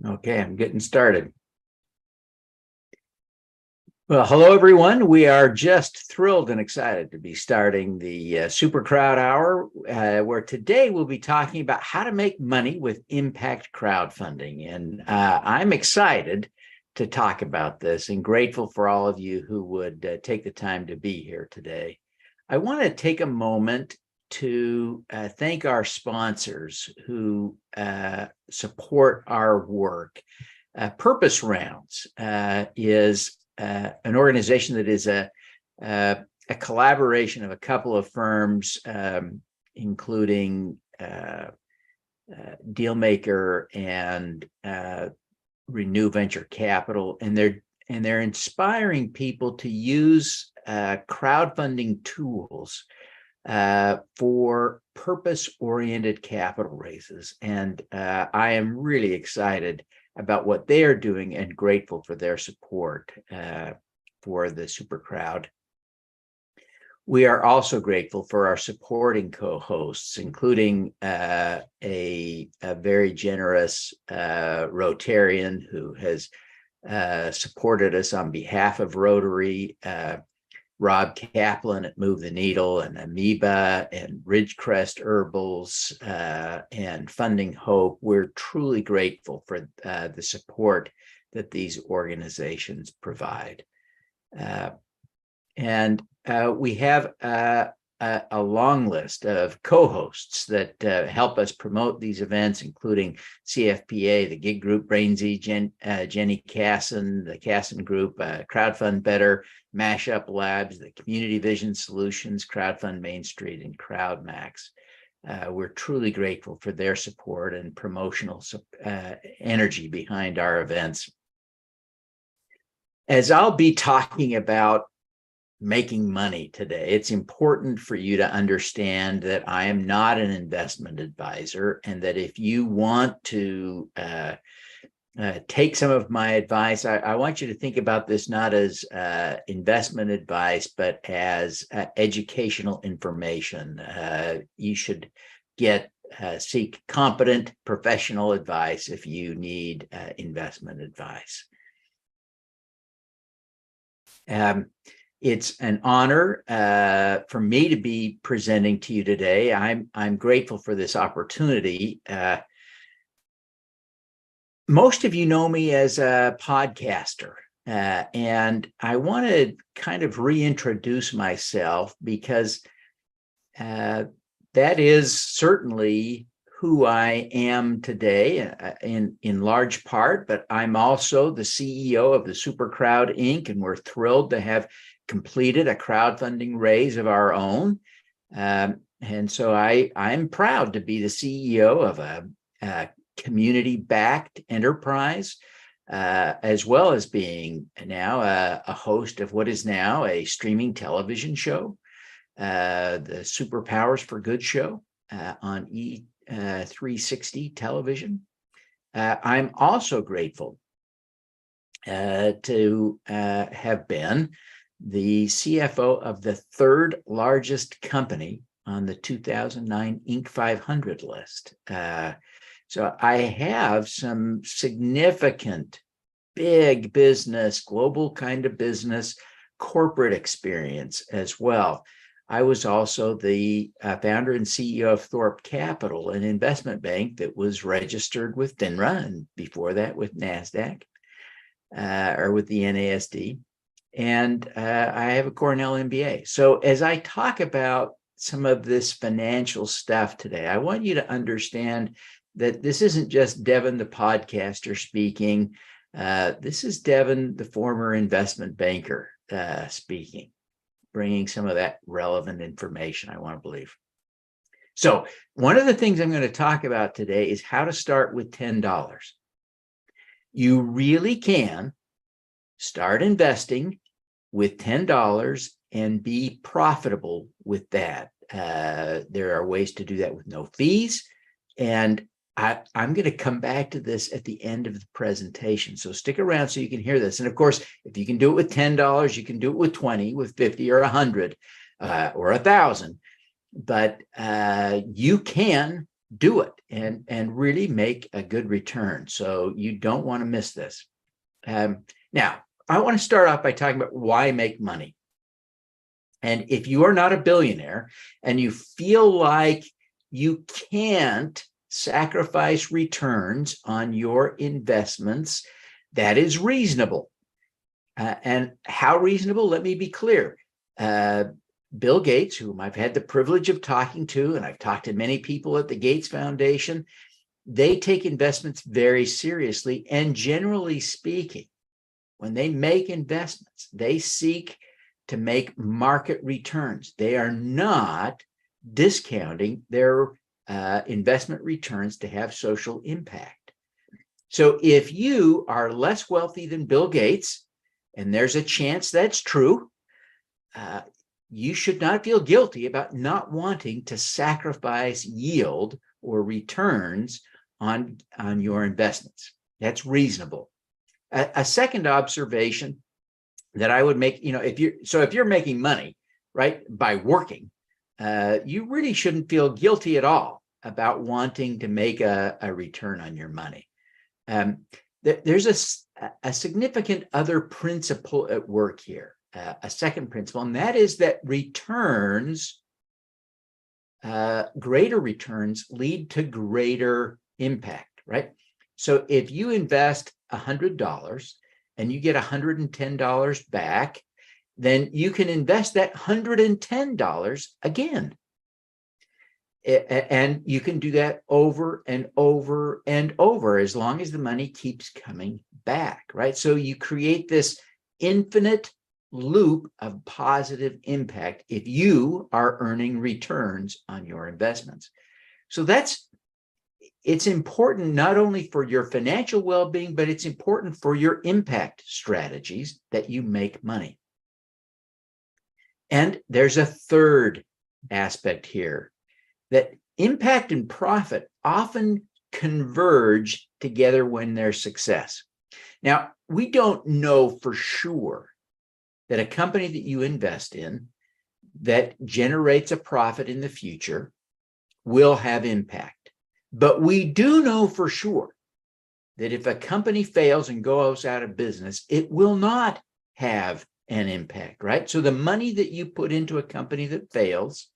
Okay, I'm getting started. Well, hello, everyone. We are just thrilled and excited to be starting the SuperCrowdHour, where today we'll be talking about how to make money with impact crowdfunding. And I'm excited to talk about this and grateful for all of you who would take the time to be here today. I want to take a moment to thank our sponsors who support our work. Purpose Rounds is an organization that is a collaboration of a couple of firms, including Dealmaker and Renew Venture Capital, and they're inspiring people to use crowdfunding tools for purpose-oriented capital raises. And I am really excited about what they are doing and grateful for their support for the SuperCrowd. We are also grateful for our supporting co-hosts, including a very generous Rotarian who has supported us on behalf of Rotary, Rob Kaplan at Move the Needle, and Amoeba, and Ridgecrest Herbals, and Funding Hope. We're truly grateful for the support that these organizations provide. And we have a long list of co-hosts that help us promote these events, including CFPA, the Gig Group, Brainsy, Jenny Casson, the Casson Group, Crowdfund Better, Mashup Labs, the Community Vision Solutions, Crowdfund Main Street, and CrowdMax. We're truly grateful for their support and promotional energy behind our events. As I'll be talking about making money today, it's important for you to understand that I am not an investment advisor, and that if you want to take some of my advice, I want you to think about this not as investment advice, but as educational information. You should seek competent professional advice if you need investment advice. It's an honor for me to be presenting to you today. I'm grateful for this opportunity. Most of you know me as a podcaster, and I want to kind of reintroduce myself because that is certainly who I am today in large part, but I'm also the CEO of the SuperCrowd Inc., and we're thrilled to have completed a crowdfunding raise of our own. And so I'm proud to be the CEO of a community-backed enterprise, as well as being now a host of what is now a streaming television show, the Superpowers for Good show on E360 television. I'm also grateful to have been the CFO of the third largest company on the 2009 Inc. 500 list. So I have some significant big business, global kind of business, corporate experience as well. I was also the founder and CEO of Thorpe Capital, an investment bank that was registered with FINRA, and before that with NASDAQ, or with the NASD. And I have a Cornell MBA. So as I talk about some of this financial stuff today, I want you to understand that this isn't just Devin, the podcaster, speaking. This is Devin, the former investment banker, speaking, bringing some of that relevant information, I want to believe. So one of the things I'm going to talk about today is how to start with $10. You really can start investing with $10 and be profitable with that. There are ways to do that with no fees. And I'm going to come back to this at the end of the presentation. So stick around so you can hear this. And of course, if you can do it with $10, you can do it with 20, with 50 or 100 or 1,000. But you can do it and really make a good return. So you don't want to miss this. Now, I want to start off by talking about why make money. And if you are not a billionaire and you feel like you can't sacrifice returns on your investments, that is reasonable. And how reasonable? Let me be clear. Bill Gates, whom I've had the privilege of talking to, and I've talked to many people at the Gates Foundation, they take investments very seriously. And generally speaking, when they make investments, they seek to make market returns. They are not discounting their investment returns to have social impact. So if you are less wealthy than Bill Gates, and there's a chance that's true, you should not feel guilty about not wanting to sacrifice yield or returns on your investments. That's reasonable. A second observation that I would make, if you're making money, right, by working, you really shouldn't feel guilty at all about wanting to make a return on your money. There's a significant other principle at work here, a second principle, and that is that greater returns lead to greater impact, right? So if you invest $100 and you get $110 back, then you can invest that $110 again. And you can do that over and over and over as long as the money keeps coming back, right? So you create this infinite loop of positive impact if you are earning returns on your investments. So it's important not only for your financial well-being, but it's important for your impact strategies that you make money. And there's a third aspect here, that impact and profit often converge together when there's success. Now, we don't know for sure that a company that you invest in that generates a profit in the future will have impact. But we do know for sure that if a company fails and goes out of business, it will not have an impact, right? So the money that you put into a company that fails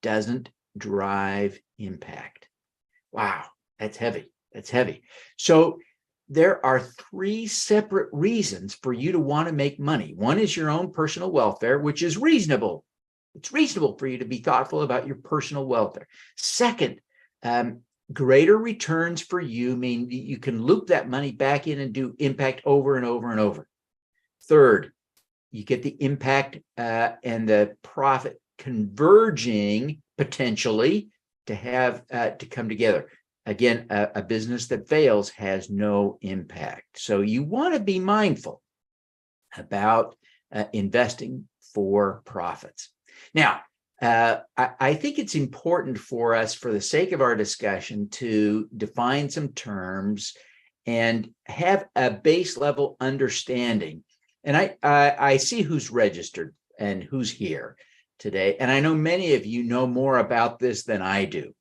doesn't drive impact. Wow, that's heavy. That's heavy. So there are three separate reasons for you to want to make money. One is your own personal welfare, which is reasonable. It's reasonable for you to be thoughtful about your personal welfare. Second, greater returns for you mean you can loop that money back in and do impact over and over and over. Third, you get the impact and the profit converging potentially to have to come together. Again, a business that fails has no impact. So you want to be mindful about investing for profits. Now, I think it's important for us, for the sake of our discussion, to define some terms and have a base level understanding. And I see who's registered and who's here today. And I know many of you know more about this than I do.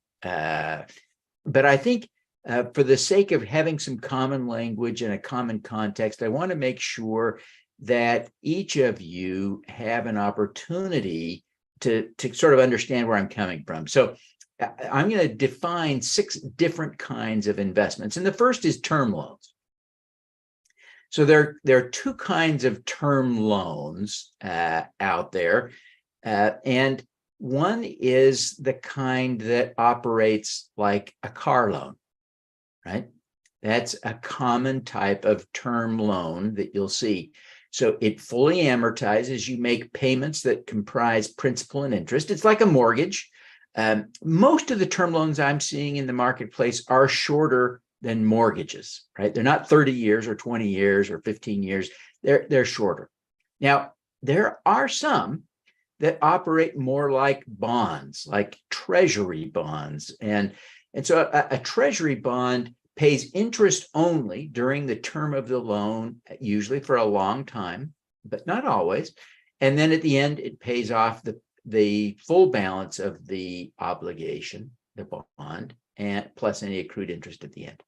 But I think for the sake of having some common language and a common context, I want to make sure that each of you have an opportunity to sort of understand where I'm coming from. So I'm going to define 6 different kinds of investments. And the first is term loans. So there are 2 kinds of term loans out there. And one is the kind that operates like a car loan, right? That's a common type of term loan that you'll see. So it fully amortizes. You make payments that comprise principal and interest. It's like a mortgage. Most of the term loans I'm seeing in the marketplace are shorter than mortgages, right? They're not 30 years or 20 years or 15 years. They're shorter. Now, there are some that operate more like bonds, like treasury bonds. And so a treasury bond pays interest only during the term of the loan, usually for a long time, but not always. And then at the end, it pays off the full balance of the obligation. the bond, and plus any accrued interest at the end.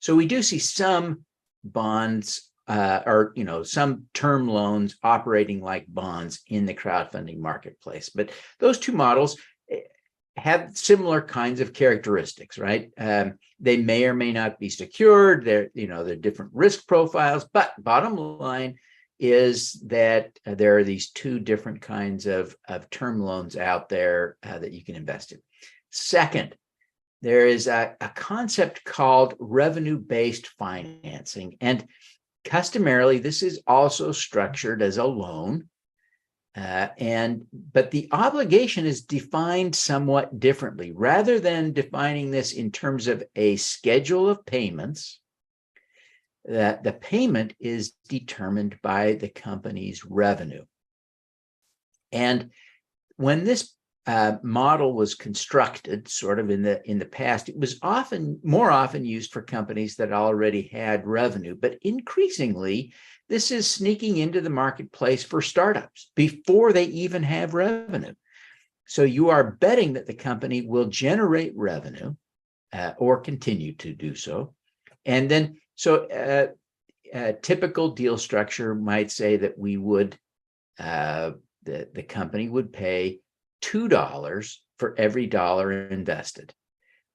So we do see some bonds or some term loans operating like bonds in the crowdfunding marketplace. But those two models have similar kinds of characteristics, right? They may or may not be secured. They're different risk profiles, but bottom line is that there are these two different kinds of term loans out there that you can invest in. Second, there is a concept called revenue-based financing, and customarily this is also structured as a loan. But the obligation is defined somewhat differently. Rather than defining this in terms of a schedule of payments, that the payment is determined by the company's revenue. And when this model was constructed, sort of in the past, it was more often used for companies that already had revenue, but increasingly, this is sneaking into the marketplace for startups before they even have revenue. So you are betting that the company will generate revenue or continue to do so. And then, a typical deal structure might say that we would, the company would pay $2 for every dollar invested,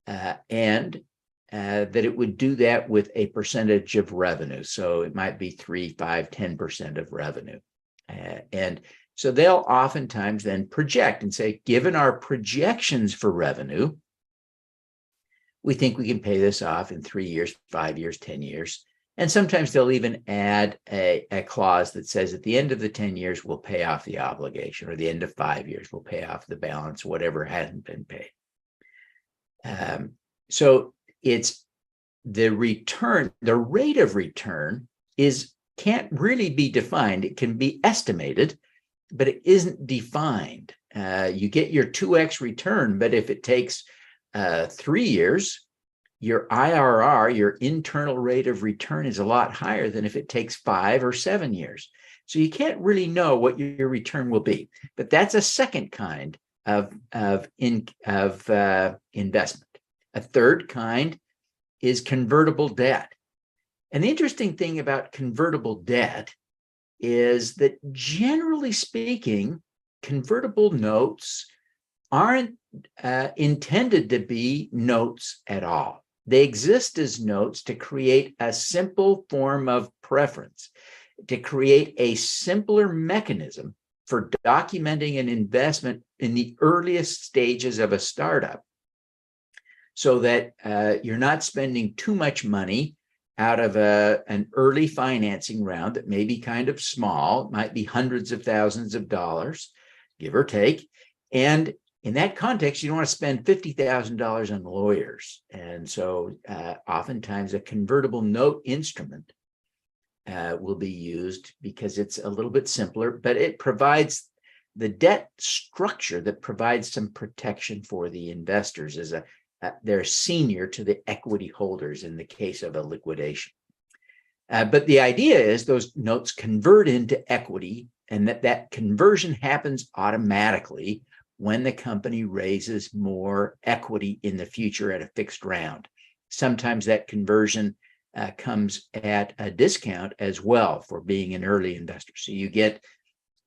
and that it would do that with a percentage of revenue. So it might be 3, 5, 10% of revenue. And so they'll oftentimes then project and say, given our projections for revenue, we think we can pay this off in 3 years, 5 years, 10 years. And sometimes they'll even add a clause that says at the end of the 10 years, we'll pay off the obligation, or the end of 5 years, we'll pay off the balance, whatever hasn't been paid. So it's the return, the rate of return can't really be defined. It can be estimated, but it isn't defined. You get your 2x return, but if it takes 3 years, your IRR, your internal rate of return, is a lot higher than if it takes 5 or 7 years. So you can't really know what your return will be. But that's a second kind of investment. A third kind is convertible debt. And the interesting thing about convertible debt is that, generally speaking, convertible notes aren't intended to be notes at all. They exist as notes to create a simple form of preference, to create a simpler mechanism for documenting an investment in the earliest stages of a startup, so that you're not spending too much money out of an early financing round that may be kind of small. It might be hundreds of thousands of dollars, give or take. And in that context, you don't want to spend $50,000 on lawyers. And so oftentimes a convertible note instrument will be used because it's a little bit simpler, but it provides the debt structure that provides some protection for the investors as they're senior to the equity holders in the case of a liquidation. But the idea is those notes convert into equity, and that conversion happens automatically when the company raises more equity in the future at a fixed round. Sometimes that conversion comes at a discount as well for being an early investor. So you get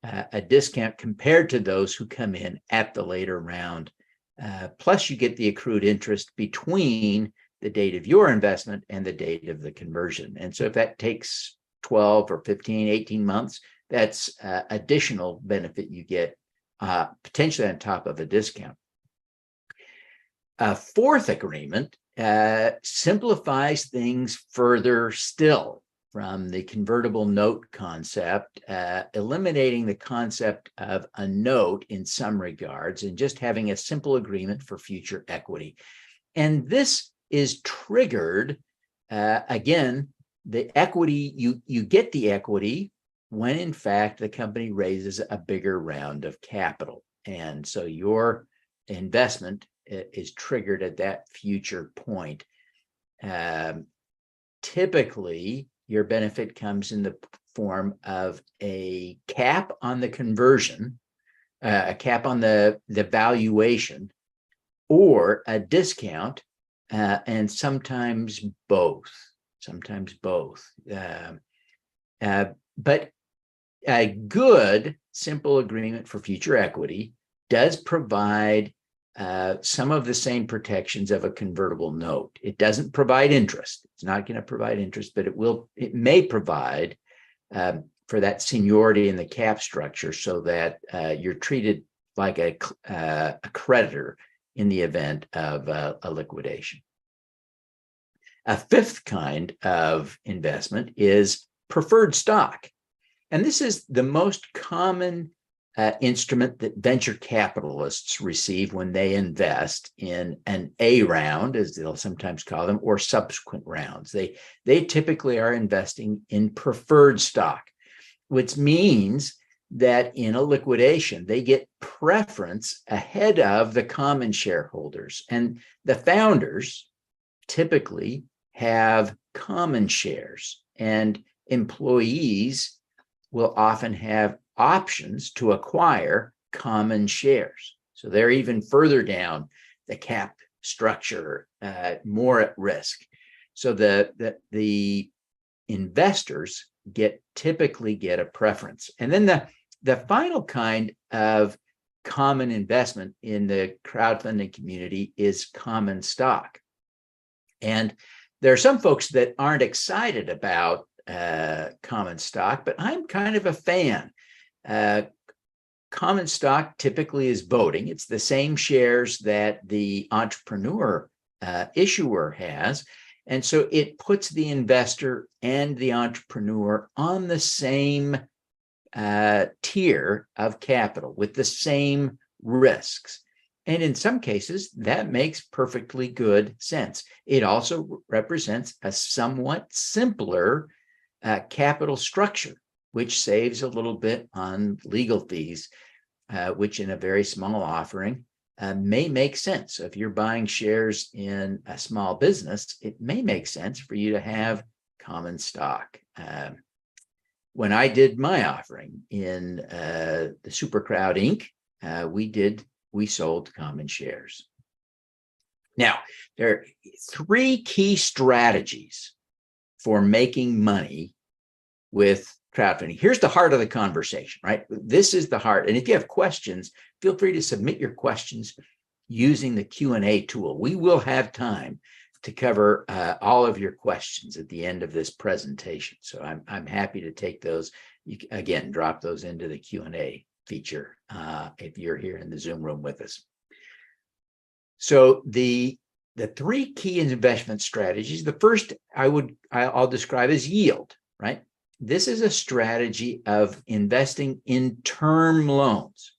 a discount compared to those who come in at the later round. Plus you get the accrued interest between the date of your investment and the date of the conversion. And so if that takes 12 or 15, 18 months, that's additional benefit you get, potentially on top of a discount. A fourth agreement simplifies things further still from the convertible note concept, eliminating the concept of a note in some regards and just having a simple agreement for future equity. And this is triggered, again, the equity, you get the equity when in fact the company raises a bigger round of capital. And so your investment is triggered at that future point. Typically, your benefit comes in the form of a cap on the conversion, a cap on the valuation, or a discount, and sometimes both. But a good, simple agreement for future equity does provide some of the same protections of a convertible note. It doesn't provide interest. It's not going to provide interest, but it may provide for that seniority in the cap structure, so that you're treated like a creditor in the event of a liquidation. A fifth kind of investment is preferred stock. And this is the most common instrument that venture capitalists receive when they invest in an A round, as they'll sometimes call them, or subsequent rounds. They typically are investing in preferred stock, which means that in a liquidation, they get preference ahead of the common shareholders. And the founders typically have common shares, and employees will often have options to acquire common shares. So they're even further down the cap structure, more at risk. So the investors typically get a preference. And then the final kind of common investment in the crowdfunding community is common stock. And there are some folks that aren't excited about common stock, but I'm kind of a fan. Common stock typically is voting. It's the same shares that the entrepreneur issuer has. And so it puts the investor and the entrepreneur on the same tier of capital with the same risks. And in some cases, that makes perfectly good sense. It also represents a somewhat simpler capital structure, which saves a little bit on legal fees, which in a very small offering may make sense. So if you're buying shares in a small business, it may make sense for you to have common stock. When I did my offering in the SuperCrowd Inc., we sold common shares. Now, there are three key strategies for making money with crowdfunding. Here's the heart of the conversation, right? This is the heart. And if you have questions, feel free to submit your questions using the Q&A tool. We will have time to cover all of your questions at the end of this presentation. So I'm happy to take those. You can, again, drop those into the Q&A feature if you're here in the Zoom room with us. So the three key investment strategies, the first I'll describe as yield, right? This is a strategy of investing in term loans.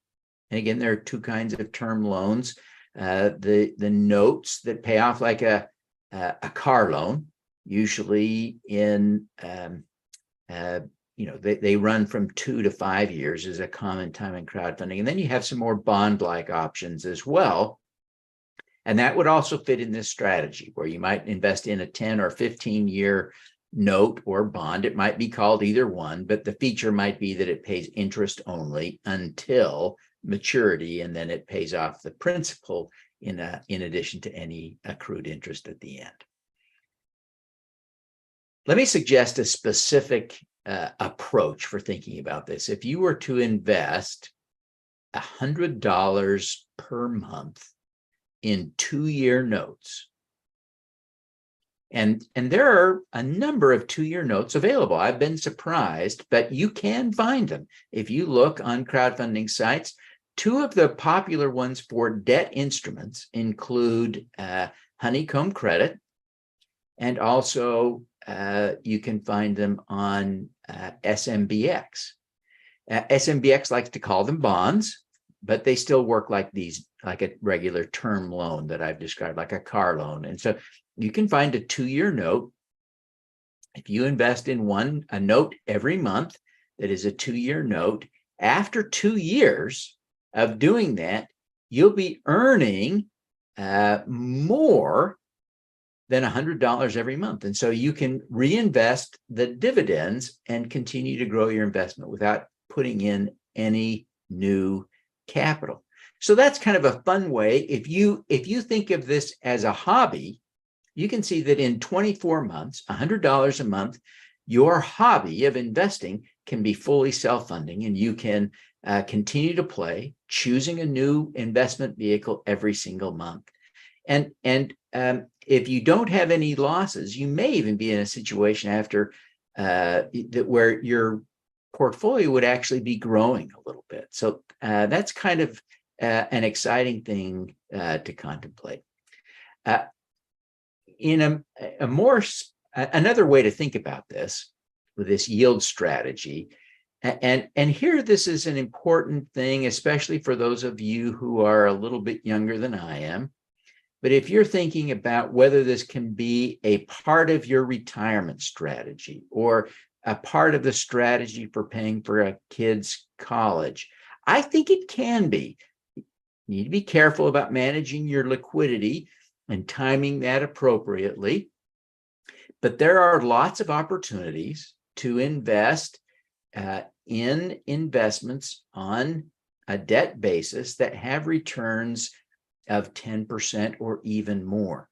And again, there are two kinds of term loans. The notes that pay off like a car loan, usually in they run from 2 to 5 years is a common time in crowdfunding. And then you have some more bond-like options as well. And that would also fit in this strategy where you might invest in a 10 or 15-year note or bond. It might be called either one, but the feature might be that it pays interest only until maturity, and then it pays off the principal in addition to any accrued interest at the end. Let me suggest a specific approach for thinking about this. If you were to invest $100 per month in 2-year notes, and there are a number of 2-year notes available. I've been surprised, but you can find them. If you look on crowdfunding sites, 2 of the popular ones for debt instruments include Honeycomb Credit, and also you can find them on SMBX. SMBX likes to call them bonds, but they still work like a regular term loan that I've described, like a car loan. And so you can find a 2-year note. If you invest in a note every month that is a 2-year note, after 2 years of doing that, you'll be earning more than $100 every month. And so you can reinvest the dividends and continue to grow your investment without putting in any new capital. So that's kind of a fun way. If you think of this as a hobby, you can see that in 24 months, $100 a month, your hobby of investing can be fully self-funding, and you can continue to play, choosing a new investment vehicle every single month. And if you don't have any losses, you may even be in a situation after where your portfolio would actually be growing a little bit. So that's kind of an exciting thing to contemplate. In another way to think about this, with this yield strategy, and here this is an important thing, especially for those of you who are a little bit younger than I am. But if you're thinking about whether this can be a part of your retirement strategy or a part of the strategy for paying for a kid's college, I think it can be. You need to be careful about managing your liquidity and timing that appropriately. But there are lots of opportunities to invest in investments on a debt basis that have returns of 10% or even more.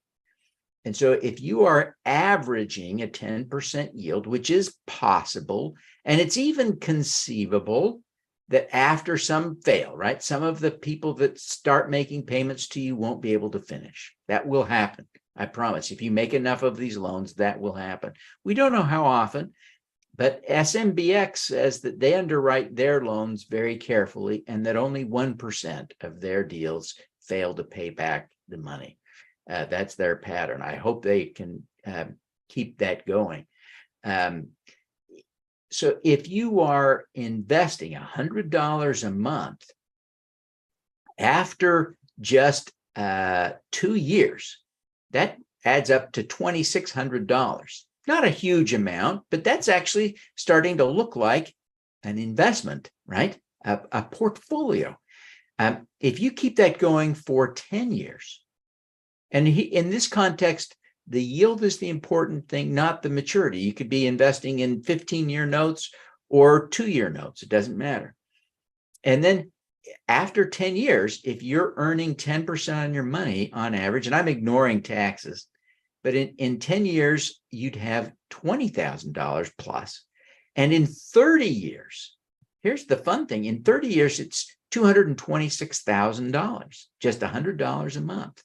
And so if you are averaging a 10% yield, which is possible, and it's even conceivable that after some fail, right? Some of the people that start making payments to you won't be able to finish. That will happen. I promise. If you make enough of these loans, that will happen. We don't know how often, but SMBX says that they underwrite their loans very carefully and that only 1% of their deals fail to pay back the money. That's their pattern. I hope they can keep that going. So if you are investing $100 a month, after just 2 years, that adds up to $2,600. Not a huge amount, but that's actually starting to look like an investment, right? A portfolio. If you keep that going for 10 years, and in this context, the yield is the important thing, not the maturity. You could be investing in 15-year notes or 2-year notes. It doesn't matter. And then after 10 years, if you're earning 10% on your money on average, and I'm ignoring taxes, but in 10 years, you'd have $20,000 plus. And in 30 years, here's the fun thing. In 30 years, it's $226,000, just $100 a month.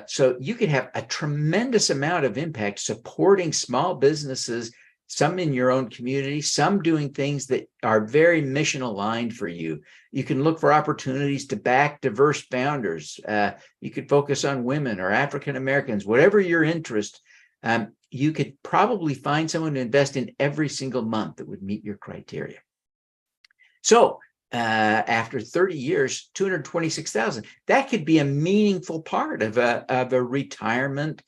So you could have a tremendous amount of impact supporting small businesses, some in your own community, some doing things that are very mission aligned for you. You can look for opportunities to back diverse founders. You could focus on women or African Americans, whatever your interest. You could probably find someone to invest in every single month that would meet your criteria. So after 30 years, $226,000, that could be a meaningful part of a retirement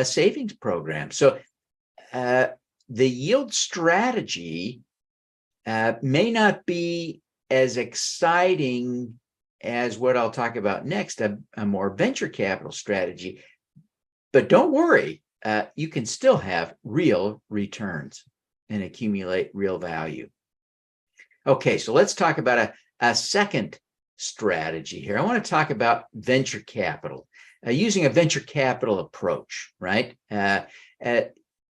savings program. So the yield strategy may not be as exciting as what I'll talk about next, a more venture capital strategy. But don't worry, you can still have real returns and accumulate real value. Okay, so let's talk about a second strategy here. I want to talk about venture capital, using a venture capital approach, right?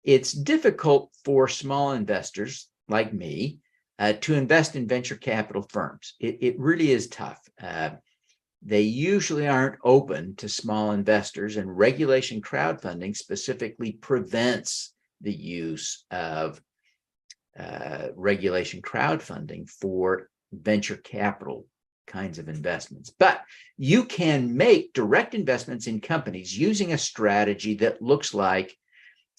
It's difficult for small investors like me to invest in venture capital firms. It really is tough. They usually aren't open to small investors, and regulation crowdfunding specifically prevents the use of regulation crowdfunding for venture capital kinds of investments. But you can make direct investments in companies using a strategy that looks like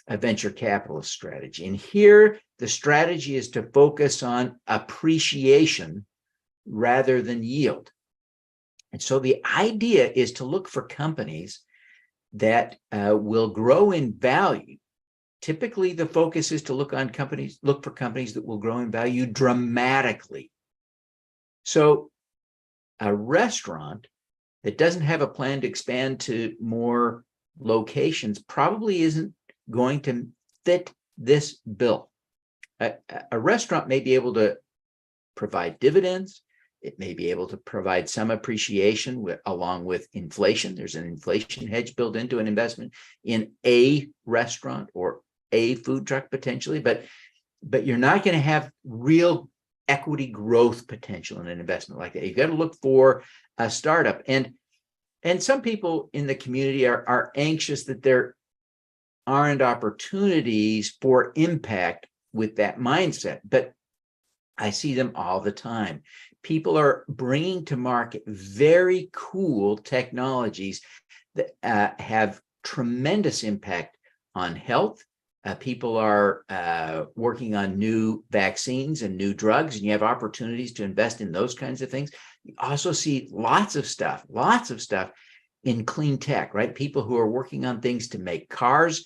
a venture capitalist strategy. And here, the strategy is to focus on appreciation rather than yield. And so the idea is to look for companies that will grow in value. Typically, the focus is to look for companies that will grow in value dramatically. So a restaurant that doesn't have a plan to expand to more locations probably isn't going to fit this bill. A restaurant may be able to provide dividends. It may be able to provide some appreciation along with inflation. There's an inflation hedge built into an investment in a restaurant or a food truck potentially, but you're not going to have real equity growth potential in an investment like that. You've got to look for a startup. And some people in the community are anxious that there aren't opportunities for impact with that mindset, but I see them all the time. People are bringing to market very cool technologies that have tremendous impact on health. People are working on new vaccines and new drugs, and you have opportunities to invest in those kinds of things. You also see lots of stuff in clean tech, right? People who are working on things to make cars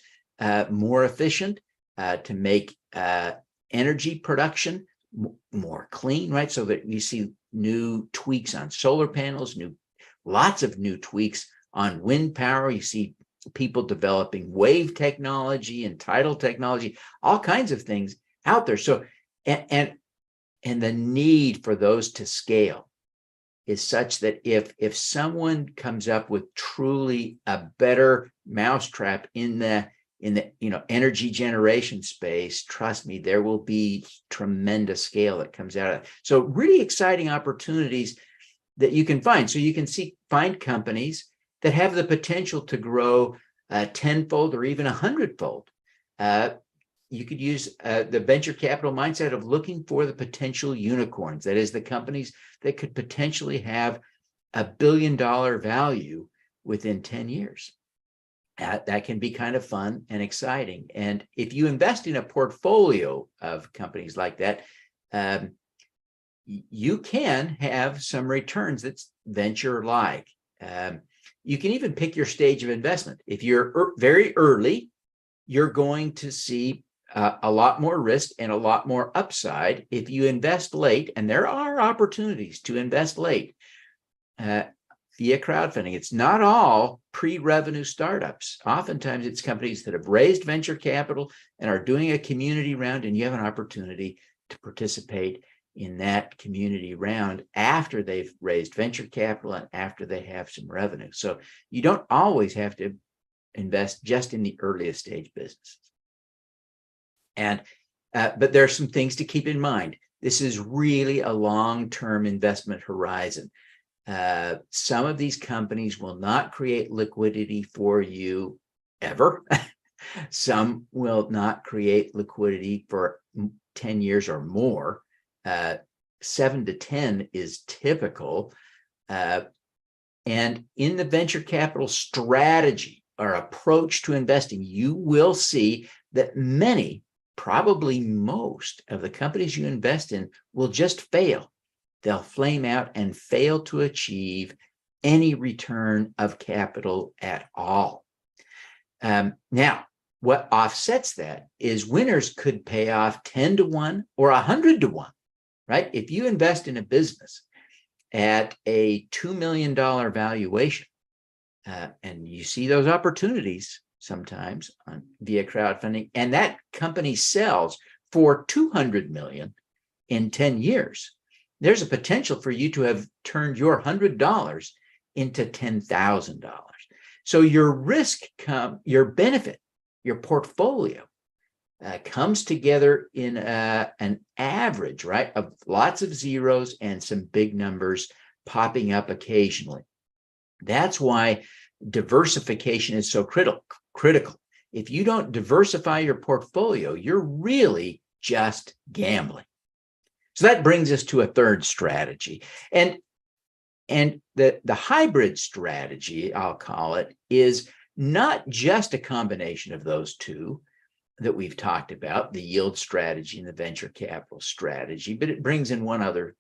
more efficient, to make energy production more clean, right? So that you see new tweaks on solar panels, lots of new tweaks on wind power. You see people developing wave technology and tidal technology, all kinds of things out there. So, and the need for those to scale is such that if someone comes up with truly a better mousetrap in the energy generation space, trust me, there will be tremendous scale that comes out of it. So really exciting opportunities that you can find. So you can find companies that have the potential to grow 10-fold or even 100-fold. You could use the venture capital mindset of looking for the potential unicorns. That is, the companies that could potentially have $1 billion value within 10 years. That can be kind of fun and exciting. And if you invest in a portfolio of companies like that, you can have some returns that's venture-like. You can even pick your stage of investment. If you're very early, you're going to see a lot more risk and a lot more upside. If you invest late, and there are opportunities to invest late via crowdfunding, it's not all pre-revenue startups. Oftentimes it's companies that have raised venture capital and are doing a community round, and you have an opportunity to participate in that community round after they've raised venture capital and after they have some revenue. So you don't always have to invest just in the earliest stage businesses. And but there are some things to keep in mind. This is really a long-term investment horizon. Some of these companies will not create liquidity for you ever. Some will not create liquidity for 10 years or more. 7 to 10 is typical. And in the venture capital strategy or approach to investing, you will see that many, probably most of the companies you invest in will just fail. They'll flame out and fail to achieve any return of capital at all. Now, what offsets that is winners could pay off 10 to 1 or 100 to 1, right? If you invest in a business at a $2 million valuation, and you see those opportunities sometimes via crowdfunding, and that company sells for $200 million in 10 years, there's a potential for you to have turned your $100 into $10,000. So your risk, your benefit, your portfolio comes together in an average, right, of lots of zeros and some big numbers popping up occasionally. That's why diversification is so critical. If you don't diversify your portfolio, you're really just gambling. So that brings us to a third strategy. And the hybrid strategy, I'll call it, is not just a combination of those two that we've talked about, the yield strategy and the venture capital strategy, but it brings in one other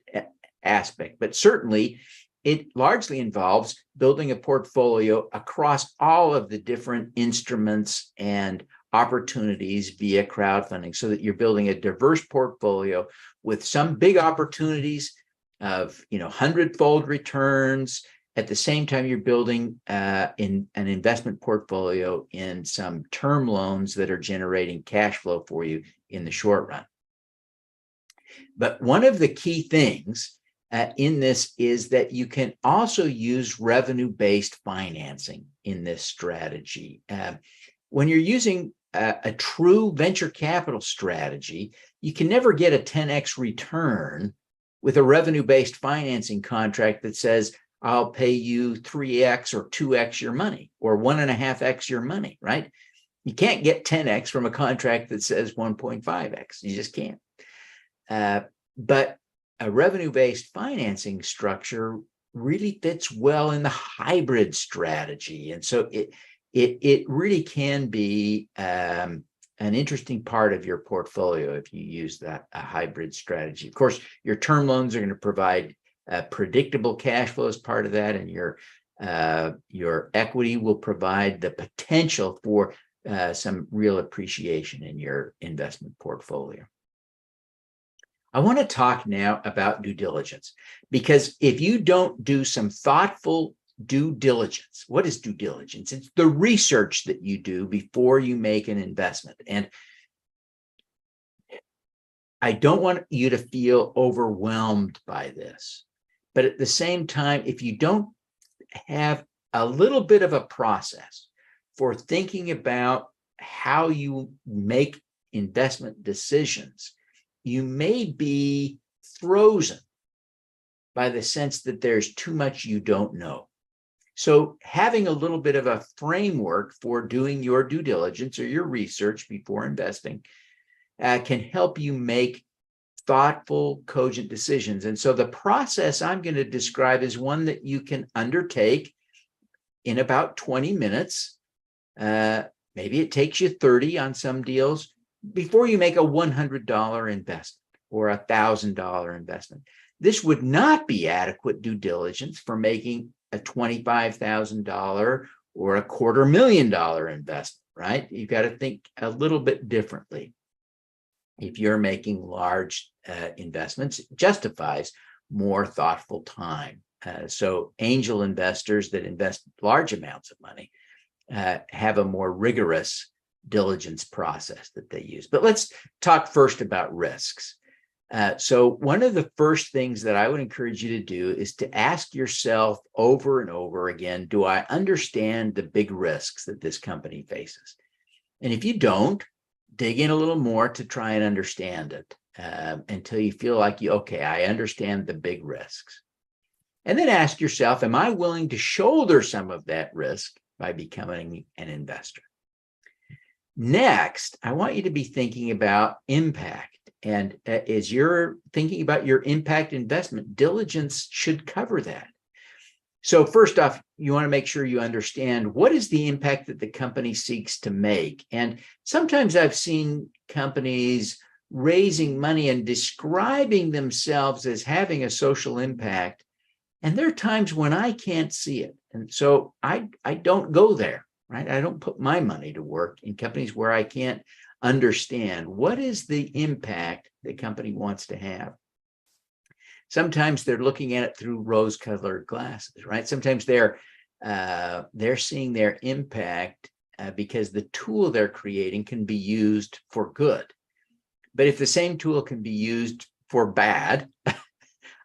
aspect. But certainly, it largely involves building a portfolio across all of the different instruments and opportunities via crowdfunding, so that you're building a diverse portfolio with some big opportunities of 100-fold returns. At the same time, you're building in an investment portfolio in some term loans that are generating cash flow for you in the short run. But one of the key things in this is that you can also use revenue-based financing in this strategy. When you're using a true venture capital strategy, you can never get a 10x return with a revenue-based financing contract that says, I'll pay you 3x or 2x your money or 1.5x your money, right? You can't get 10x from a contract that says 1.5x. You just can't. But a revenue-based financing structure really fits well in the hybrid strategy. And so it really can be an interesting part of your portfolio if you use a hybrid strategy. Of course, your term loans are going to provide predictable cash flow as part of that, and your equity will provide the potential for some real appreciation in your investment portfolio. I want to talk now about due diligence, because if you don't do some thoughtful due diligence, what is due diligence? It's the research that you do before you make an investment. And I don't want you to feel overwhelmed by this. But at the same time, if you don't have a little bit of a process for thinking about how you make investment decisions, you may be frozen by the sense that there's too much you don't know. So having a little bit of a framework for doing your due diligence or your research before investing can help you make thoughtful, cogent decisions. And so the process I'm going to describe is one that you can undertake in about 20 minutes. Maybe it takes you 30 on some deals before you make a $100 investment or a $1,000 investment. This would not be adequate due diligence for making a $25,000 or a $250,000 investment, right? You've got to think a little bit differently. If you're making large investments, it justifies more thoughtful time. So angel investors that invest large amounts of money have a more rigorous diligence process that they use. But let's talk first about risks. So one of the first things that I would encourage you to do is to ask yourself over and over again, do I understand the big risks that this company faces? And if you don't, dig in a little more to try and understand it until you feel like okay, I understand the big risks. And then ask yourself, am I willing to shoulder some of that risk by becoming an investor? Next, I want you to be thinking about impact. And as you're thinking about your impact investment, diligence should cover that. So first off, you want to make sure you understand what is the impact that the company seeks to make. And sometimes I've seen companies raising money and describing themselves as having a social impact. And there are times when I can't see it. And so I don't go there, right? I don't put my money to work in companies where I can't understand what is the impact the company wants to have. Sometimes they're looking at it through rose-colored glasses, right? Sometimes they're seeing their impact because the tool they're creating can be used for good. But if the same tool can be used for bad,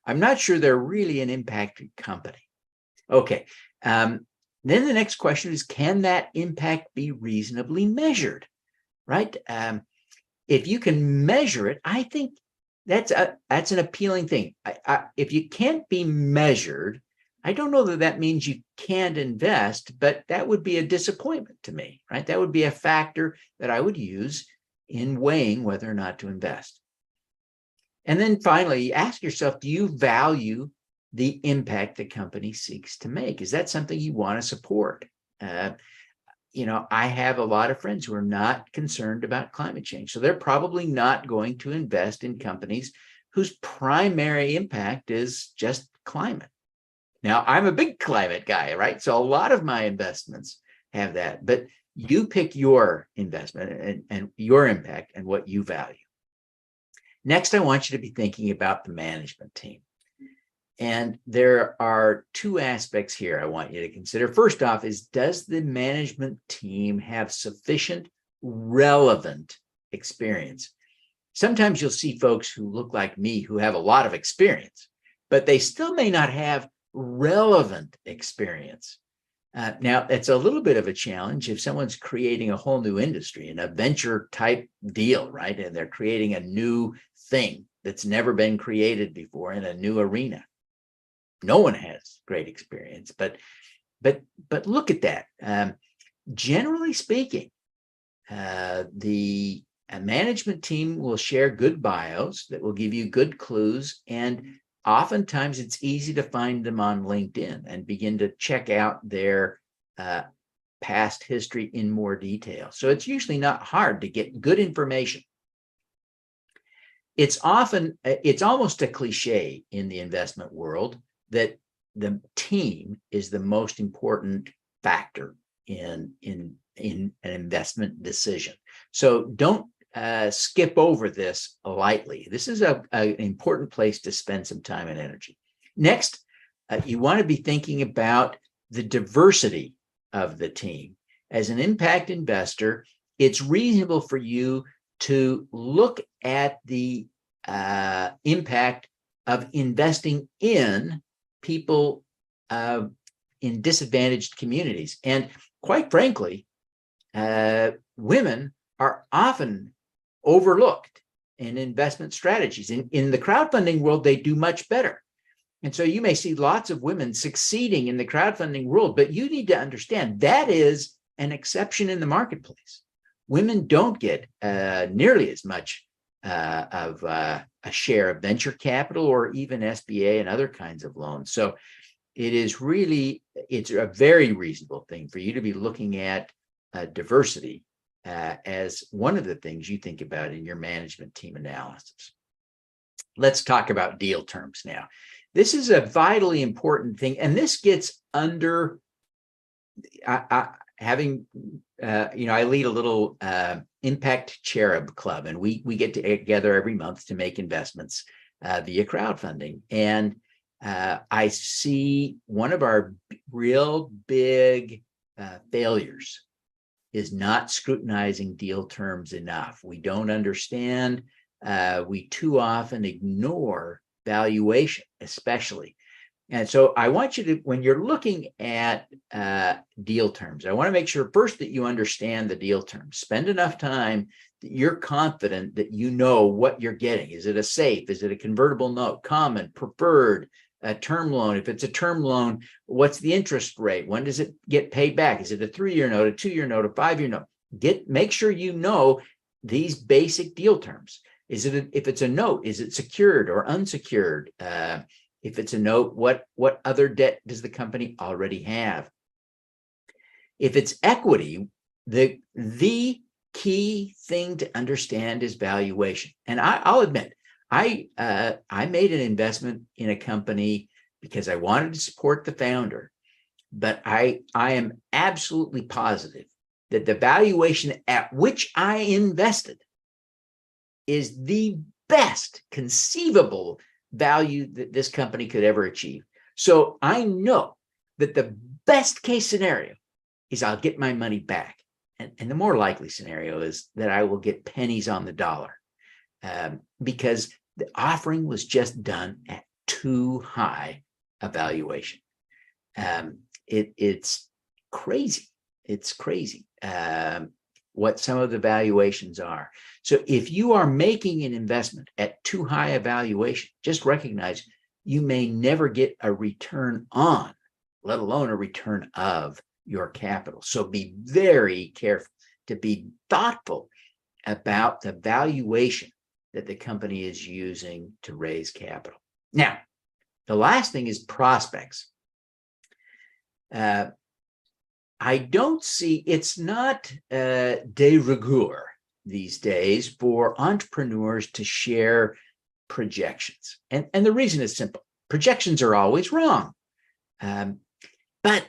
I'm not sure they're really an impacted company. Okay. Then the next question is, can that impact be reasonably measured, right? If you can measure it, I think that's an appealing thing. If you can't be measured, I don't know that that means you can't invest, but that would be a disappointment to me, right? That would be a factor that I would use in weighing whether or not to invest. And then finally, ask yourself, do you value the impact the company seeks to make? Is that something you want to support? I have a lot of friends who are not concerned about climate change. So they're probably not going to invest in companies whose primary impact is just climate. Now, I'm a big climate guy, right? So a lot of my investments have that. But you pick your investment and your impact and what you value. Next, I want you to be thinking about the management team. And there are two aspects here I want you to consider. First off is, does the management team have sufficient relevant experience? Sometimes you'll see folks who look like me who have a lot of experience, but they still may not have relevant experience. Now, it's a little bit of a challenge if someone's creating a whole new industry in a venture type deal, right? And they're creating a new thing that's never been created before in a new arena. No one has great experience, but look at that. Generally speaking, the management team will share good bios that will give you good clues, and oftentimes it's easy to find them on LinkedIn and begin to check out their past history in more detail. So it's usually not hard to get good information. It's almost a cliche in the investment world that the team is the most important factor in an investment decision. So don't skip over this lightly. This is an important place to spend some time and energy. Next, you want to be thinking about the diversity of the team. As an impact investor, it's reasonable for you to look at the impact of investing in people in disadvantaged communities. And quite frankly, women are often overlooked in investment strategies. In the crowdfunding world, they do much better. And so you may see lots of women succeeding in the crowdfunding world, but you need to understand that is an exception in the marketplace. Women don't get nearly as much of a share of venture capital or even SBA and other kinds of loans. So it's a very reasonable thing for you to be looking at diversity as one of the things you think about in your management team analysis. Let's talk about deal terms now. This is a vitally important thing, and this gets under having, I lead a little impact cherub club, and we get together every month to make investments via crowdfunding. And I see one of our real big failures is not scrutinizing deal terms enough. We don't understand. We too often ignore valuation, especially. And so I want you to, when you're looking at deal terms, I want to make sure first that you understand the deal terms. Spend enough time that you're confident that you know what you're getting. Is it a SAFE? Is it a convertible note, common, preferred, a term loan? If it's a term loan, what's the interest rate? When does it get paid back? Is it a 3-year note, a 2-year note, a 5-year note? Make sure you know these basic deal terms. If it's a note, is it secured or unsecured? If it's a note, what other debt does the company already have? If it's equity, the key thing to understand is valuation. And I'll admit, I made an investment in a company because I wanted to support the founder, but I am absolutely positive that the valuation at which I invested is the best conceivable value that this company could ever achieve. So I know that the best case scenario is I'll get my money back. And the more likely scenario is that I will get pennies on the dollar because the offering was just done at too high a valuation. It's crazy. It's crazy what some of the valuations are. So if you are making an investment at too high a valuation, just recognize you may never get a return on, let alone a return of your capital. So be very careful to be thoughtful about the valuation that the company is using to raise capital. Now, the last thing is prospects. I don't see, it's not de rigueur these days for entrepreneurs to share projections. And the reason is simple. Projections are always wrong. But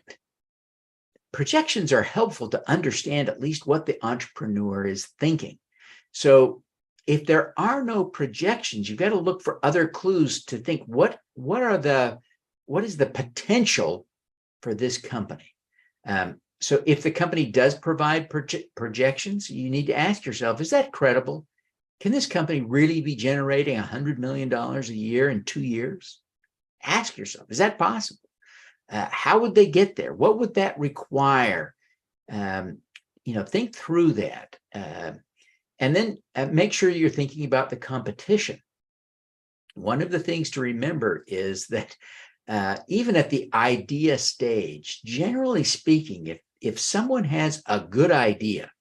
projections are helpful to understand at least what the entrepreneur is thinking. So if there are no projections, you've got to look for other clues to think what is the potential for this company. So if the company does provide projections, you need to ask yourself, is that credible? Can this company really be generating $100 million a year in 2 years? Ask yourself, is that possible? How would they get there? What would that require? Think through that. And then make sure you're thinking about the competition. One of the things to remember is that even at the idea stage, generally speaking, if someone has a good idea,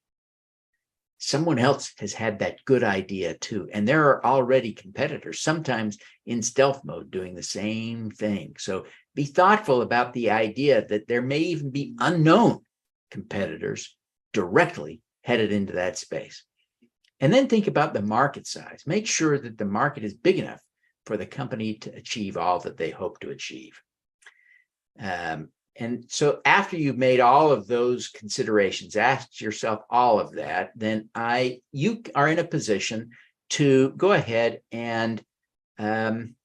someone else has had that good idea too. And there are already competitors, sometimes in stealth mode, doing the same thing. So be thoughtful about the idea that there may even be unknown competitors directly headed into that space. And then think about the market size. Make sure that the market is big enough for the company to achieve all that they hope to achieve. And so after you've made all of those considerations, ask yourself all of that, then you are in a position to go ahead and kind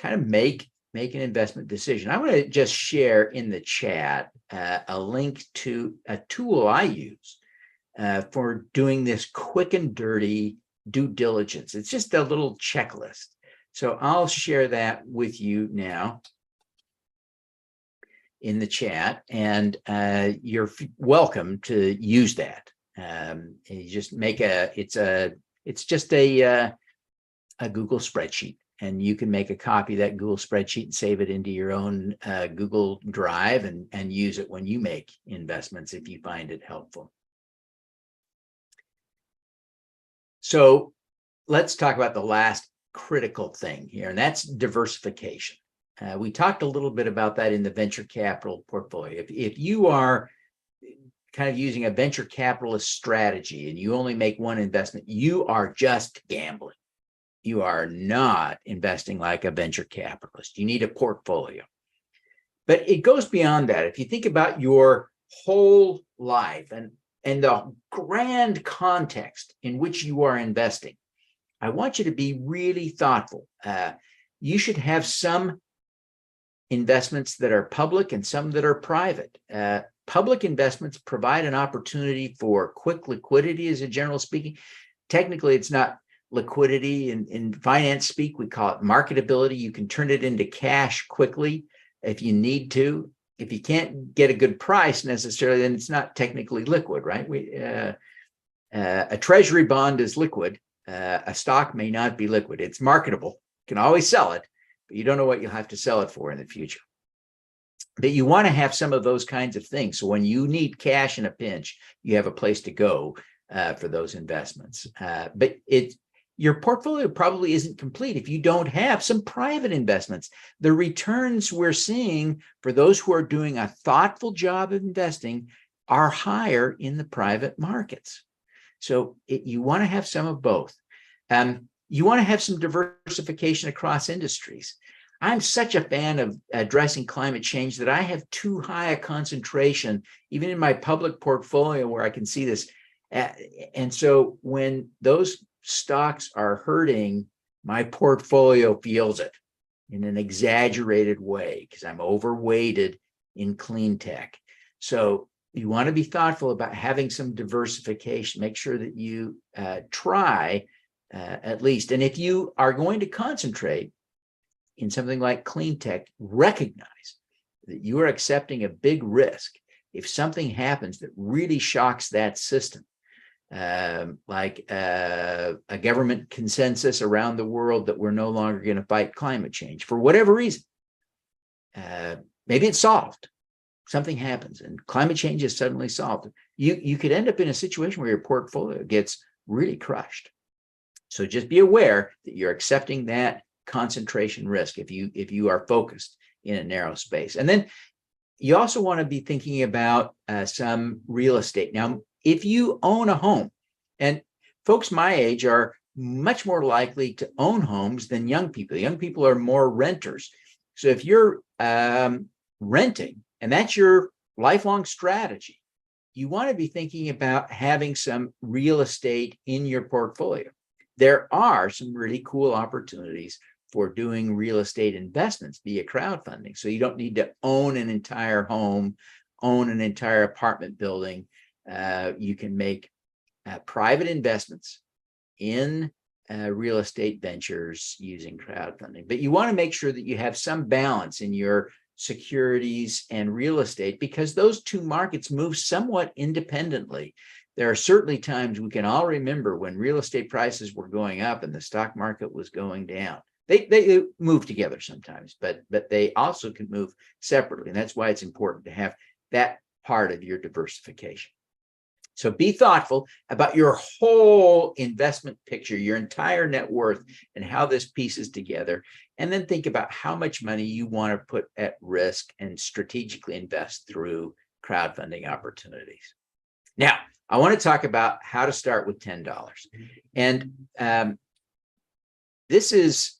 of make an investment decision. I want to just share in the chat a link to a tool I use for doing this quick and dirty due diligence. It's just a little checklist. So I'll share that with you now in the chat, and you're welcome to use that. You just make it's just a Google spreadsheet, and you can make a copy of that Google spreadsheet and save it into your own Google Drive and use it when you make investments if you find it helpful. So let's talk about the last critical thing here, and that's diversification. We talked a little bit about that in the venture capital portfolio. If you are kind of using a venture capitalist strategy and you only make one investment, you are just gambling. You are not investing like a venture capitalist. You need a portfolio. But it goes beyond that. If you think about your whole life and the grand context in which you are investing, I want you to be really thoughtful. You should have some investments that are public and some that are private. Public investments provide an opportunity for quick liquidity, as a general speaking. Technically, it's not liquidity. In finance speak, we call it marketability. You can turn it into cash quickly if you need to. If you can't get a good price necessarily, then it's not technically liquid, right? A treasury bond is liquid. A stock may not be liquid. It's marketable. You can always sell it, but you don't know what you'll have to sell it for in the future. But you want to have some of those kinds of things. So when you need cash in a pinch, you have a place to go for those investments. But your portfolio probably isn't complete if you don't have some private investments. The returns we're seeing for those who are doing a thoughtful job of investing are higher in the private markets. So you want to have some of both. You want to have some diversification across industries. I'm such a fan of addressing climate change that I have too high a concentration, even in my public portfolio, where I can see this. And so when those stocks are hurting, my portfolio feels it in an exaggerated way because I'm overweighted in clean tech. So you want to be thoughtful about having some diversification. Make sure that you try at least. And if you are going to concentrate in something like clean tech, recognize that you are accepting a big risk if something happens that really shocks that system, like a government consensus around the world that we're no longer going to fight climate change for whatever reason. Maybe it's solved. Something happens and climate change is suddenly solved. You could end up in a situation where your portfolio gets really crushed. So just be aware that you're accepting that concentration risk if you are focused in a narrow space. And then you also want to be thinking about some real estate. Now, if you own a home, and folks my age are much more likely to own homes than young people. Young people are more renters. So if you're renting, and that's your lifelong strategy, you want to be thinking about having some real estate in your portfolio. There are some really cool opportunities for doing real estate investments via crowdfunding. So you don't need to own an entire home, own an entire apartment building. You can make private investments in real estate ventures using crowdfunding. But you want to make sure that you have some balance in your securities and real estate, because those two markets move somewhat independently. There are certainly times we can all remember when real estate prices were going up and the stock market was going down. They move together sometimes, but they also can move separately. And that's why it's important to have that part of your diversification. So be thoughtful about your whole investment picture, your entire net worth, and how this pieces together. And then think about how much money you want to put at risk and strategically invest through crowdfunding opportunities. Now, I want to talk about how to start with $10. And this is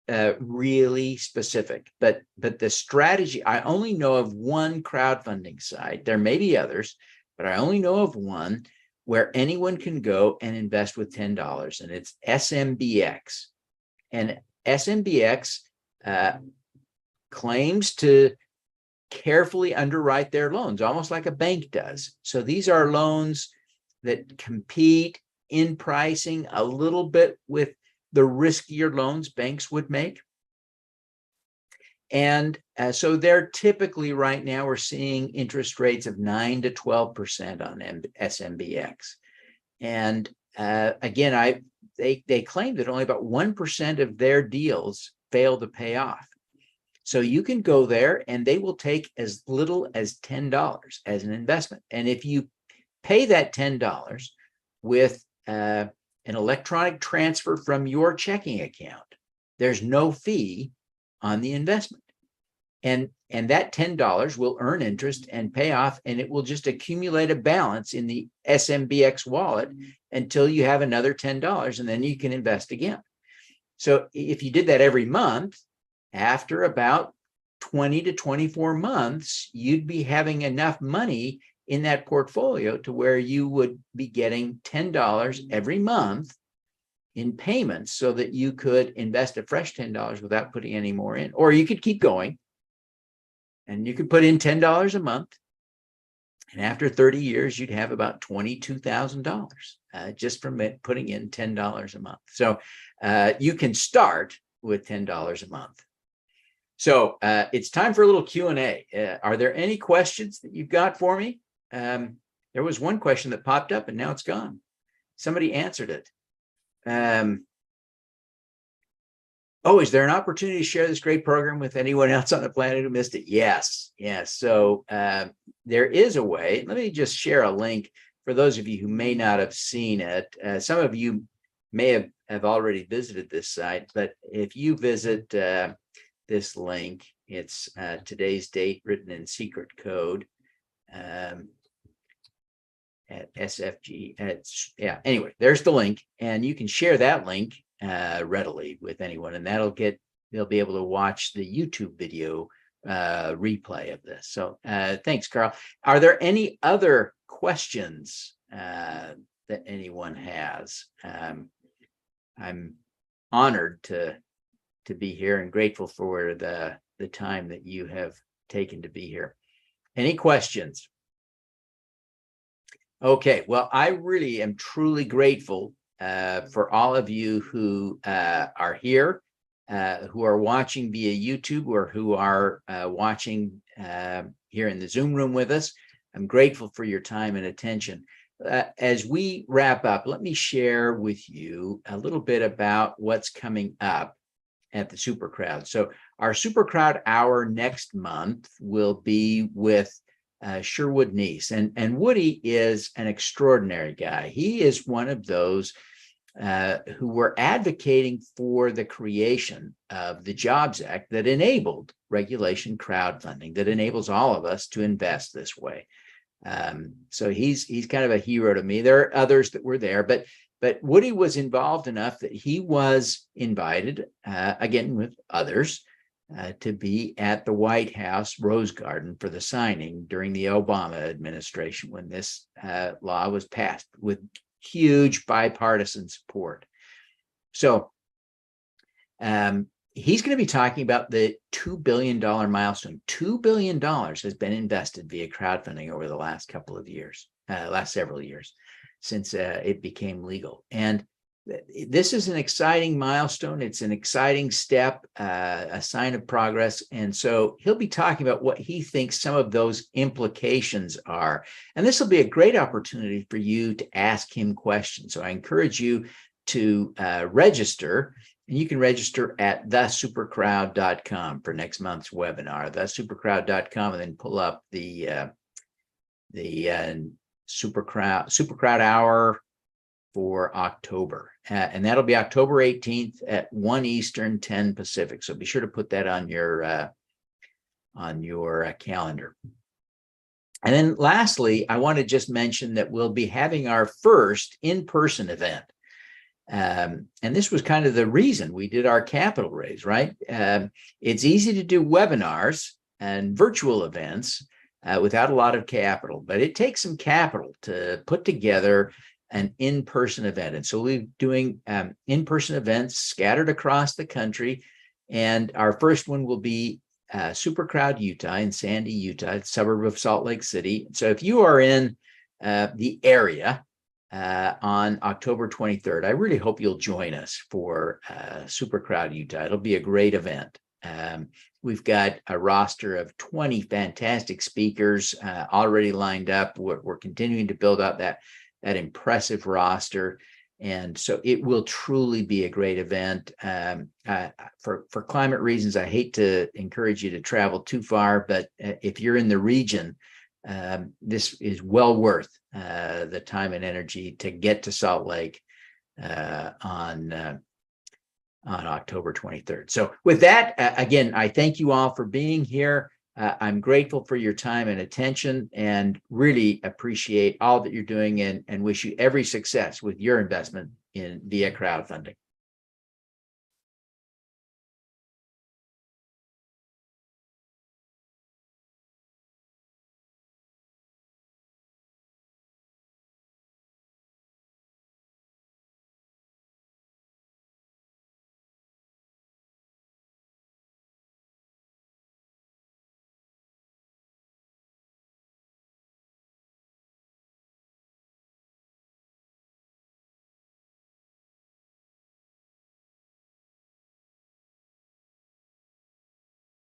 really specific, but the strategy, I only know of one crowdfunding site. There may be others, but I only know of one where anyone can go and invest with $10, and it's SMBX. And SMBX claims to carefully underwrite their loans, almost like a bank does. So these are loans that compete in pricing a little bit with the riskier loans banks would make. And so they're typically right now, we're seeing interest rates of 9 to 12% on SMBX. And again, they claim that only about 1% of their deals fail to pay off. So you can go there and they will take as little as $10 as an investment. And if you pay that $10 with an electronic transfer from your checking account, there's no fee on the investment. And that $10 will earn interest and pay off, and it will just accumulate a balance in the SMBX wallet until you have another $10, and then you can invest again. So if you did that every month, after about 20 to 24 months, you'd be having enough money in that portfolio to where you would be getting $10 every month in payments so that you could invest a fresh $10 without putting any more in. Or you could keep going and you could put in $10 a month. And after 30 years, you'd have about $22,000 just from putting in $10 a month. So you can start with $10 a month. So it's time for a little Q&A. Are there any questions that you've got for me? There was one question that popped up and now it's gone. Somebody answered it. Oh, is there an opportunity to share this great program with anyone else on the planet who missed it? Yes. Yes. So there is a way. Let me just share a link for those of you who may not have seen it. Some of you may have already visited this site, but if you visit this link, it's today's date written in secret code at SFG. Anyway, there's the link, and you can share that link readily with anyone, and they'll be able to watch the YouTube video replay of this. So thanks, Carl. Are there any other questions that anyone has? I'm honored to be here and grateful for the time that you have taken to be here. Any questions? Okay, well, I really am truly grateful for all of you who are here, who are watching via YouTube, or who are watching here in the Zoom room with us. I'm grateful for your time and attention. As we wrap up, let me share with you a little bit about what's coming up at the SuperCrowd. So our SuperCrowdHour next month will be with Sherwood Neese. And Woody is an extraordinary guy. He is one of those who were advocating for the creation of the Jobs Act that enabled regulation crowdfunding, that enables all of us to invest this way. So he's kind of a hero to me. There are others that were there, but Woody was involved enough that he was invited, again with others, to be at the White House Rose Garden for the signing during the Obama administration when this law was passed with huge bipartisan support. So he's going to be talking about the $2 billion milestone. $2 billion has been invested via crowdfunding over the last couple of years, last several years, since it became legal. And this is an exciting milestone. It's an exciting step, a sign of progress. And so he'll be talking about what he thinks some of those implications are. And this will be a great opportunity for you to ask him questions. So I encourage you to register. And you can register at thesupercrowd.com for next month's webinar, thesupercrowd.com, and then pull up the SuperCrowdHour for October. And that'll be October 18th at 1 Eastern, 10 Pacific. So be sure to put that on your calendar. And then lastly, I want to just mention that we'll be having our first in-person event. And this was kind of the reason we did our capital raise, right? It's easy to do webinars and virtual events without a lot of capital, but it takes some capital to put together an in-person event. And so we're doing in-person events scattered across the country. And our first one will be SuperCrowd Utah in Sandy, Utah, a suburb of Salt Lake City. So if you are in the area on October 23rd, I really hope you'll join us for SuperCrowd Utah. It'll be a great event. We've got a roster of 20 fantastic speakers already lined up. We're continuing to build out that impressive roster. And so it will truly be a great event. For climate reasons, I hate to encourage you to travel too far, but if you're in the region, this is well worth the time and energy to get to Salt Lake on October 23rd. So with that, again, I thank you all for being here. I'm grateful for your time and attention and really appreciate all that you're doing and wish you every success with your investment via crowdfunding.